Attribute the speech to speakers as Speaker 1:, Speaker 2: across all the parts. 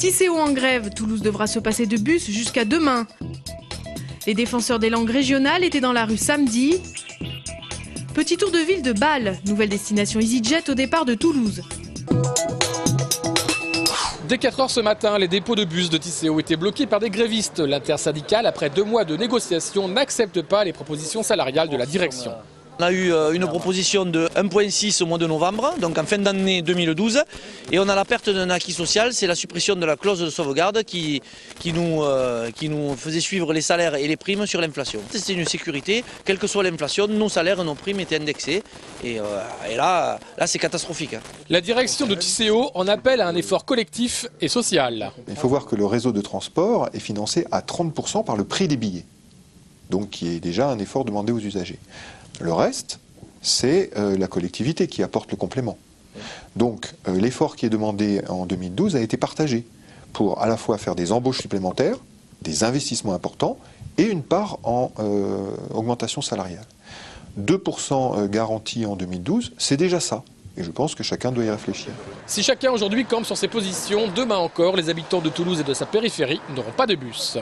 Speaker 1: Tisséo en grève, Toulouse devra se passer de bus jusqu'à demain. Les défenseurs des langues régionales étaient dans la rue samedi. Petit tour de ville de Bâle, nouvelle destination EasyJet au départ de Toulouse.
Speaker 2: Dès 4 h ce matin, les dépôts de bus de Tisséo étaient bloqués par des grévistes. L'intersyndicale, après 2 mois de négociations, n'accepte pas les propositions salariales de la direction.
Speaker 3: On a eu une proposition de 1,6 au mois de novembre, donc en fin d'année 2012, et on a la perte d'un acquis social, c'est la suppression de la clause de sauvegarde qui nous faisait suivre les salaires et les primes sur l'inflation. C'est une sécurité, quelle que soit l'inflation, nos salaires et nos primes étaient indexés, et là c'est catastrophique.
Speaker 2: La direction de Tisséo en appelle à un effort collectif et social.
Speaker 4: Il faut voir que le réseau de transport est financé à 30% par le prix des billets, donc qui est déjà un effort demandé aux usagers. Le reste, c'est la collectivité qui apporte le complément. Donc l'effort qui est demandé en 2012 a été partagé pour à la fois faire des embauches supplémentaires, des investissements importants et une part en augmentation salariale. 2% garantis en 2012, c'est déjà ça. Et je pense que chacun doit y réfléchir.
Speaker 2: Si chacun aujourd'hui campe sur ses positions, demain encore, les habitants de Toulouse et de sa périphérie n'auront pas de bus.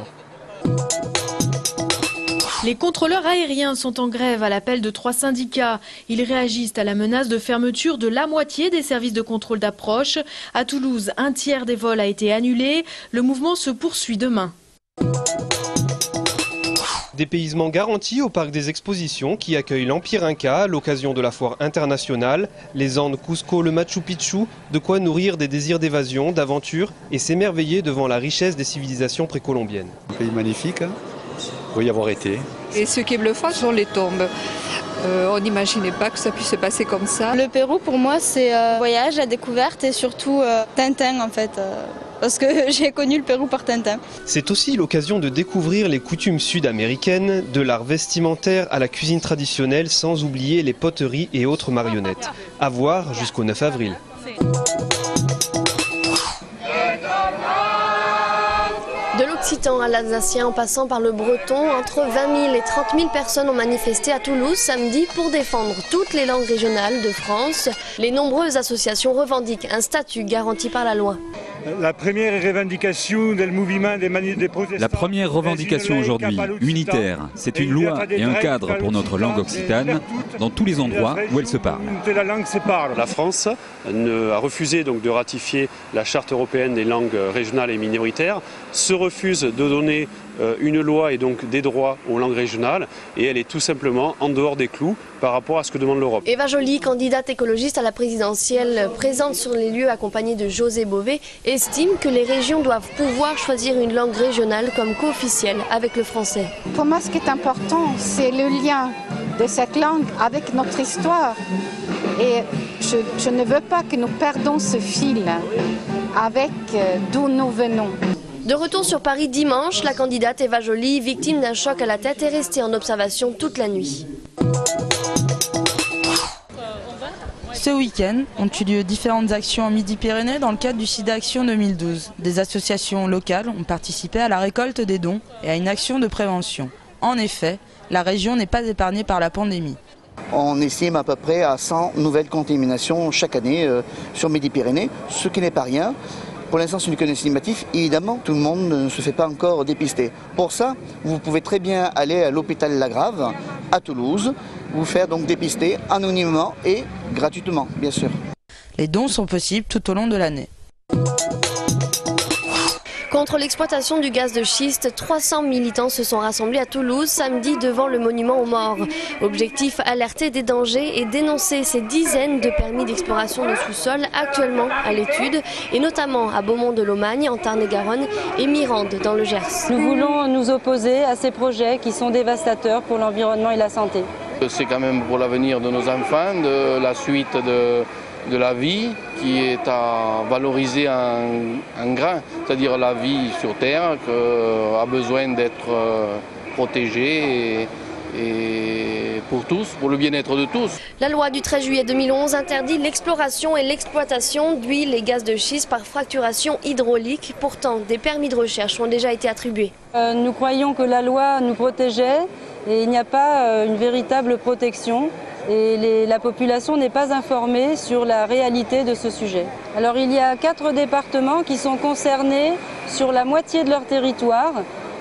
Speaker 1: Les contrôleurs aériens sont en grève à l'appel de 3 syndicats. Ils réagissent à la menace de fermeture de la moitié des services de contrôle d'approche. À Toulouse, 1/3 des vols a été annulé. Le mouvement se poursuit demain.
Speaker 5: Dépaysement garanti au parc des expositions qui accueille l'Empire Inca à l'occasion de la foire internationale. Les Andes, Cusco, le Machu Picchu, de quoi nourrir des désirs d'évasion, d'aventure et s'émerveiller devant la richesse des civilisations précolombiennes.
Speaker 6: Un pays magnifique, hein. Il faut y avoir été.
Speaker 7: Et ce qui est bluffant sont les tombes. On n'imaginait pas que ça puisse se passer comme ça.
Speaker 8: Le Pérou pour moi c'est un voyage, la découverte et surtout Tintin en fait. Parce que j'ai connu le Pérou par Tintin.
Speaker 5: C'est aussi l'occasion de découvrir les coutumes sud-américaines, de l'art vestimentaire à la cuisine traditionnelle, sans oublier les poteries et autres marionnettes. À voir jusqu'au 9 avril.
Speaker 9: De l'occitan à l'alsacien en passant par le breton, entre 20 000 et 30 000 personnes ont manifesté à Toulouse samedi pour défendre toutes les langues régionales de France. Les nombreuses associations revendiquent un statut garanti par la loi.
Speaker 10: La première revendication aujourd'hui, unitaire, c'est une loi et un cadre pour notre langue occitane dans tous les endroits où elle se parle.
Speaker 11: La France a refusé donc de ratifier la Charte européenne des langues régionales et minoritaires, se refuse de donner une loi et donc des droits aux langues régionales et elle est tout simplement en dehors des clous par rapport à ce que demande l'Europe.
Speaker 9: Eva Joly, candidate écologiste à la présidentielle, présente sur les lieux accompagnée de José Bové, estime que les régions doivent pouvoir choisir une langue régionale comme co-officielle avec le français.
Speaker 12: Pour moi, ce qui est important, c'est le lien de cette langue avec notre histoire. Et je ne veux pas que nous perdons ce fil avec d'où nous venons.
Speaker 9: De retour sur Paris dimanche, la candidate Eva Joly, victime d'un choc à la tête, est restée en observation toute la nuit.
Speaker 13: Ce week-end ont eu lieu différentes actions en Midi-Pyrénées dans le cadre du SIDA Action 2012. Des associations locales ont participé à la récolte des dons et à une action de prévention. En effet, la région n'est pas épargnée par la pandémie.
Speaker 14: On estime à peu près à 100 nouvelles contaminations chaque année sur Midi-Pyrénées, ce qui n'est pas rien. Pour l'instant, c'est une connexion estimative. Évidemment, tout le monde ne se fait pas encore dépister. Pour ça, vous pouvez très bien aller à l'hôpital Lagrave, à Toulouse, vous faire donc dépister anonymement et gratuitement, bien sûr.
Speaker 13: Les dons sont possibles tout au long de l'année.
Speaker 9: Contre l'exploitation du gaz de schiste, 300 militants se sont rassemblés à Toulouse samedi devant le monument aux morts. Objectif, alerter des dangers et dénoncer ces dizaines de permis d'exploration de sous-sol actuellement à l'étude, et notamment à Beaumont-de-Lomagne en Tarn-et-Garonne et Mirande dans le Gers.
Speaker 15: Nous voulons nous opposer à ces projets qui sont dévastateurs pour l'environnement et la santé.
Speaker 16: C'est quand même pour l'avenir de nos enfants, de la suite de la vie qui est à valoriser en grain, c'est-à-dire la vie sur Terre qui a besoin d'être protégée et pour tous, pour le bien-être de tous.
Speaker 9: La loi du 13 juillet 2011 interdit l'exploration et l'exploitation d'huile et gaz de schiste par fracturation hydraulique. Pourtant, des permis de recherche ont déjà été attribués.
Speaker 15: Nous croyons que la loi nous protégeait et il n'y a pas une véritable protection. et la population n'est pas informée sur la réalité de ce sujet. Alors il y a 4 départements qui sont concernés sur la moitié de leur territoire.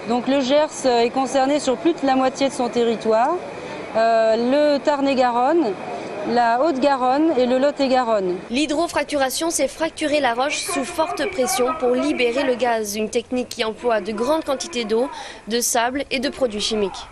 Speaker 15: Donc le Gers est concerné sur plus de la moitié de son territoire, le Tarn-et-Garonne, la Haute-Garonne et le Lot-et-Garonne.
Speaker 9: L'hydrofracturation, c'est fracturer la roche sous forte pression pour libérer le gaz, une technique qui emploie de grandes quantités d'eau, de sable et de produits chimiques.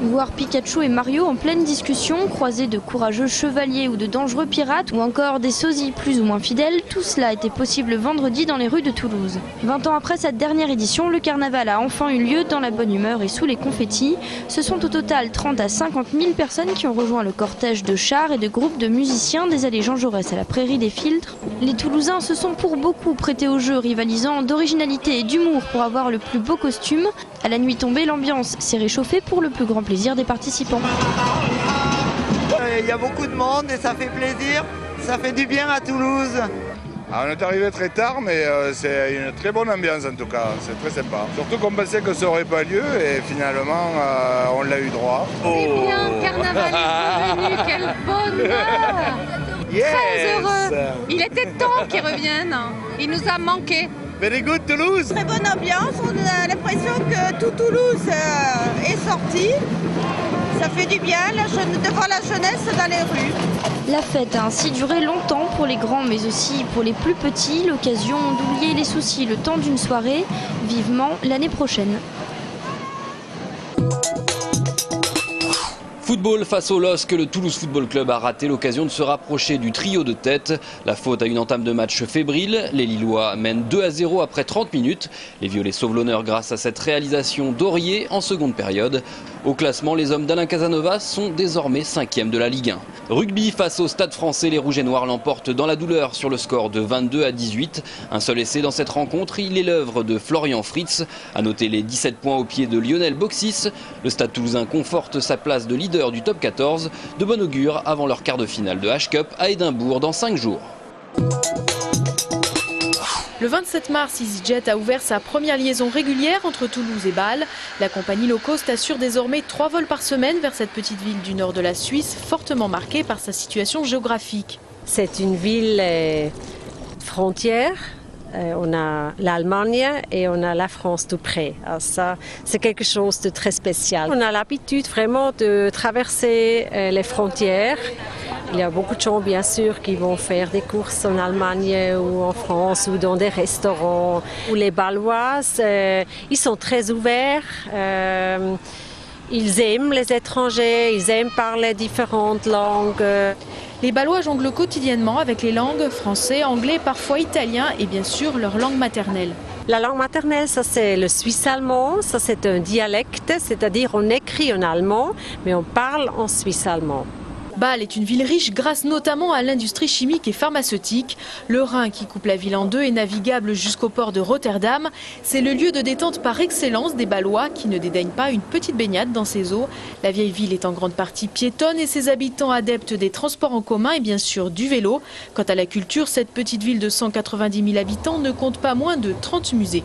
Speaker 17: Voir Pikachu et Mario en pleine discussion, croisés de courageux chevaliers ou de dangereux pirates, ou encore des sosies plus ou moins fidèles, tout cela était possible vendredi dans les rues de Toulouse. 20 ans après cette dernière édition, le carnaval a enfin eu lieu dans la bonne humeur et sous les confettis. Ce sont au total 30 à 50 000 personnes qui ont rejoint le cortège de chars et de groupes de musiciens des allées Jean Jaurès à la Prairie des Filtres. Les Toulousains se sont pour beaucoup prêtés au jeu, rivalisant d'originalité et d'humour pour avoir le plus beau costume. À la nuit tombée, l'ambiance s'est réchauffée pour le plus grand plaisir des participants.
Speaker 18: Il y a beaucoup de monde et ça fait plaisir, ça fait du bien à Toulouse.
Speaker 19: On est arrivé très tard, mais c'est une très bonne ambiance en tout cas, c'est très sympa. Surtout qu'on pensait que ça n'aurait pas lieu et finalement on l'a eu droit.
Speaker 20: C'est bien, carnaval est revenu, quel bonheur!
Speaker 18: Yes.
Speaker 20: Très heureux, il était temps qu'ils reviennent, il nous a manqué.
Speaker 18: Very good Toulouse.
Speaker 21: Très bonne ambiance, on a l'impression que tout Toulouse est sorti. Ça fait du bien de voir la jeunesse dans les rues.
Speaker 17: La fête a ainsi duré longtemps pour les grands mais aussi pour les plus petits, l'occasion d'oublier les soucis le temps d'une soirée, vivement l'année prochaine.
Speaker 22: Football face au LOSC, le Toulouse Football Club a raté l'occasion de se rapprocher du trio de tête. La faute à une entame de match fébrile. Les Lillois mènent 2-0 après 30 minutes. Les Violets sauvent l'honneur grâce à cette réalisation d'Aurier en seconde période. Au classement, les hommes d'Alain Casanova sont désormais 5e de la Ligue 1. Rugby face au Stade français, les Rouges et Noirs l'emportent dans la douleur sur le score de 22-18. Un seul essai dans cette rencontre, il est l'œuvre de Florian Fritz. À noter les 17 points au pied de Lionel Boxis. Le Stade toulousain conforte sa place de leader du top 14. De bon augure avant leur quart de finale de H-Cup à Édimbourg dans 5 jours.
Speaker 1: Le 27 mars, EasyJet a ouvert sa première liaison régulière entre Toulouse et Bâle. La compagnie low cost assure désormais 3 vols par semaine vers cette petite ville du nord de la Suisse, fortement marquée par sa situation géographique.
Speaker 23: C'est une ville frontière. On a l'Allemagne et on a la France tout près. Alors ça, c'est quelque chose de très spécial. On a l'habitude vraiment de traverser les frontières. Il y a beaucoup de gens, bien sûr, qui vont faire des courses en Allemagne ou en France ou dans des restaurants. Les Bâloises, ils sont très ouverts. Ils aiment les étrangers, ils aiment parler différentes langues.
Speaker 1: Les Bâlois jonglent quotidiennement avec les langues français, anglais, parfois italien et bien sûr leur langue maternelle.
Speaker 23: La langue maternelle, ça c'est le suisse-allemand, ça c'est un dialecte, c'est-à-dire on écrit en allemand, mais on parle en suisse-allemand.
Speaker 1: Bâle est une ville riche grâce notamment à l'industrie chimique et pharmaceutique. Le Rhin qui coupe la ville en deux est navigable jusqu'au port de Rotterdam. C'est le lieu de détente par excellence des Bâlois qui ne dédaignent pas une petite baignade dans ses eaux. La vieille ville est en grande partie piétonne et ses habitants adeptes des transports en commun et bien sûr du vélo. Quant à la culture, cette petite ville de 190 000 habitants ne compte pas moins de 30 musées.